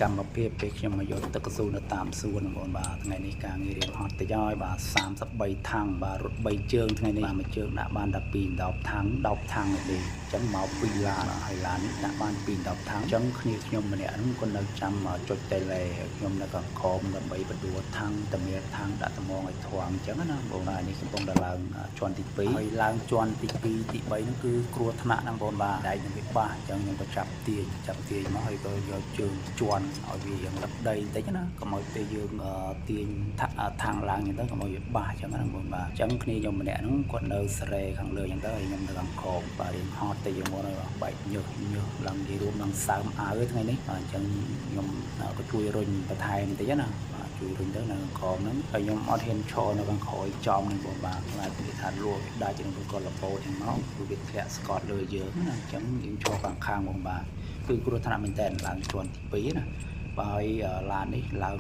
កម្មភាពពេលខ្ញុំមកយកទឹកកស៊ូនៅតាមសួនបងបាទថ្ងៃនេះការងាររៀងហត់ទៅហើយបាទ33ថាំងបាទរត់3ជើងថ្ងៃនេះបាទមួយជើងដាក់បាន12 10ថាំង10ថាំងទេអញ្ចឹងមក2ឡានហើយឡាននេះដាក់បាន2 10ថាំងអញ្ចឹងគ្នាខ្ញុំម្នាក់ហ្នឹងក៏នៅចាំចុចតេឡេខ្ញុំនៅកង្កមដើម្បីបដួលថាំងតមៀលថាំងដាក់ត្មងឲ្យធំអញ្ចឹងណាបងបាទនេះកំពុងតែឡើងជាន់ទី2ហើយឡើងជាន់ទី2ទី3ហ្នឹងគឺគ្រោះថ្នាក់ហ្នឹងបងបាទដៃនឹងវាបាសអញ្ចឹងខ្ញុំក៏ចាប់ទាញមកហើយក៏យកជើងជន់ឲ្យវាយ៉ាងលឹកដីបន្តិចណាកុំឲ្យពេលយើងទាញថាំងឡើងអញ្ចឹងទៅកុំឲ្យវាបាសអញ្ចឹងណាបងបាទអញ្ចឹងគ្នាខ្ញុំម្នាក់ហ្នឹងគាត់នៅស្រែខាងលើអញ្ចឹងទៅហើយខ្ញុំនៅខាងក្រោមបាទរៀងហត់ទៅយើងមកហើយបែកញើសឡើងនិយាយរួមនឹងសើមអាវថ្ងៃនេះបាទអញ្ចឹងខ្ញុំក៏ជួយរុញបន្ថែមបន្តិចណាជួយរុញទៅនៅក្រោមហ្នឹងហើយខ្ញុំអត់ហ៊ានឈរនៅខាងក្រោយចំនឹងបងបាទខ្លាចវាថាលួចដាច់ជាងគាត់លបោទាំងមកគឺវាធ្លាក់ស្កត់លើយើងណាអញ្ចឹងយើងឈរខាងបងបាទគឺគ្រោះថ្នាក់មែនតើឡើងជាន់ទី2ណាបាទហើយឡាននេះឡើង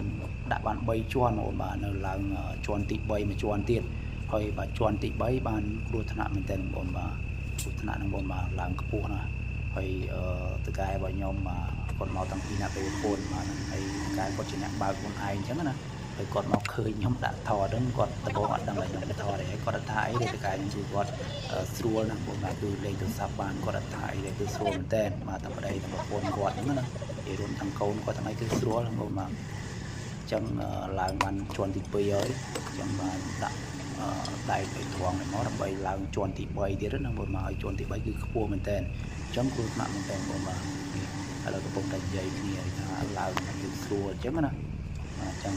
ដាក់បាន3ជាន់បងបាទនៅឡើងជាន់ទី3មួយជាន់ទៀតហើយបាទជាន់ទី3បានគ្រោះថ្នាក់មែនតើបងបាទគ្រោះថ្នាក់នឹងបងបាទឡើងខ្ពស់ណាស់ហើយតកែរបស់ខ្ញុំគាត់មកតាំងពីណាពេលពូនបាទហើយកែគាត់ជាអ្នកបើកខ្លួនឯងអញ្ចឹងណាហើយគាត់មកឃើញខ្ញុំដាក់ថតហ្នឹងគាត់តបងអត់ដឹងថាខ្ញុំថតទេគាត់ថាអីទេតកែខ្ញុំគឺគាត់ស្រួលណាស់បងបាទគឺលេងទូរស័ព្ទបានគាត់អត់ថាអីទេគឺស្រួលមែនតើបាទតែប្តីតែប្រពន្ធគាត់ហ្នឹងណានិយាយរួមទាំងកូនគាត់ទាំងអីគឺស្រួលបងបាទអញ្ចឹងឡើងបានជាន់ទី2ហើយអញ្ចឹងបានដាក់ដៃទៅត្រង់មកដើម្បីឡើងជាន់ទី3ទៀតណាបងបាទឲ្យជាន់ទី3គឺខ្ពស់មែនតើអញ្ចឹងគ្រោះថ្នាក់មែនតើបងបាទឥឡូវកំពុងតែនិយាយគ្នាថាឡើងគឺស្រួលអញ្ចឹងណាអញ្ចឹង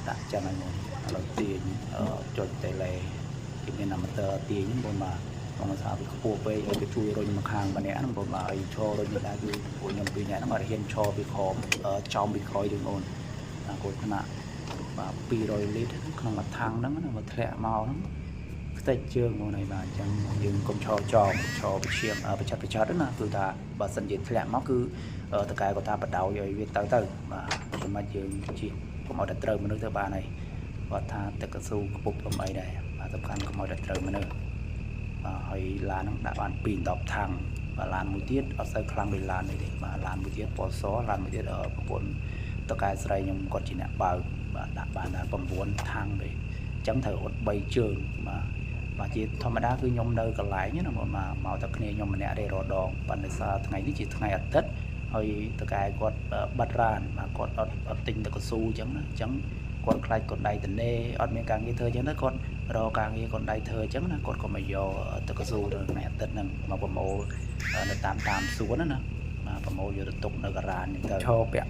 ដាក់ចឹងហើយមកឥឡូវទាញចុចតេឡេគេមានអាម៉ាទ័រទាញបងបាទបងស្អាតវាខ្ពស់ពេកហើយគេជួយរុញមកខាងម្នាក់ហ្នឹងបងបាទឲ្យឈររុញមិនដែរគឺពួកខ្ញុំពីរនាក់ហ្នឹងអត់ហ៊ានឈរពីក្រោមចំពីក្រោយទេបងគ្រោះថ្នាក់បាទ200លីត្រក្នុងមួយថាំងហ្នឹងមកធ្លាក់មកហ្នឹងខ្ទេចជើងមកហើយបាទអញ្ចឹងយើងកុំឈរចំឈរវិឈាមប្រឆាត់ណាគឺថាបើសិនជាធ្លាក់មកគឺតកែគាត់ថាបដោយឲ្យវាទៅបាទមិនមិនយើងជិះកុំឲ្យតែត្រូវមនុស្សទៅបានហើយគាត់ថាទឹកកស៊ូខ្ពប់កំអីដែរបាទសំខាន់កុំឲ្យតែត្រូវមនុស្សបាទហើយឡានហ្នឹងដាក់បាន2 10ថាំងបាទឡានមួយទៀតអត់សូវខ្លាំងដូចឡាននេះទេបាទឡានមួយទៀតពណ៌សឡានមួយទៀតប្រពន្ធតកែស្រីខ្ញុំគាត់ជាអ្នកបើកបាទដាក់បានដល់9ថាំងទេអញ្ចឹងត្រូវអត់3ជើងបាទជាធម្មតាគឺខ្ញុំនៅកន្លែងណាមកតែគ្នាខ្ញុំម្នាក់ទេរដងប៉ុន្តែសារថ្ងៃនេះជាថ្ងៃអាទិត្យហើយតកែគាត់បាត់រានបាទគាត់អត់ទិញទឹកកស៊ូអញ្ចឹងណាអញ្ចឹងគាត់ខ្លាចកូនដៃតនេអត់មានការងារធ្វើអញ្ចឹងទៅគាត់រកការងារកូនដៃធ្វើអញ្ចឹងណាគាត់ក៏មកយកទឹកកស៊ូទៅថ្ងៃអាទិត្យហ្នឹងមកប្រមូលនៅតាមសួនណាបាទប្រមូលយកទៅទុកនៅការ៉ានហ្នឹងទៅឈរពាក់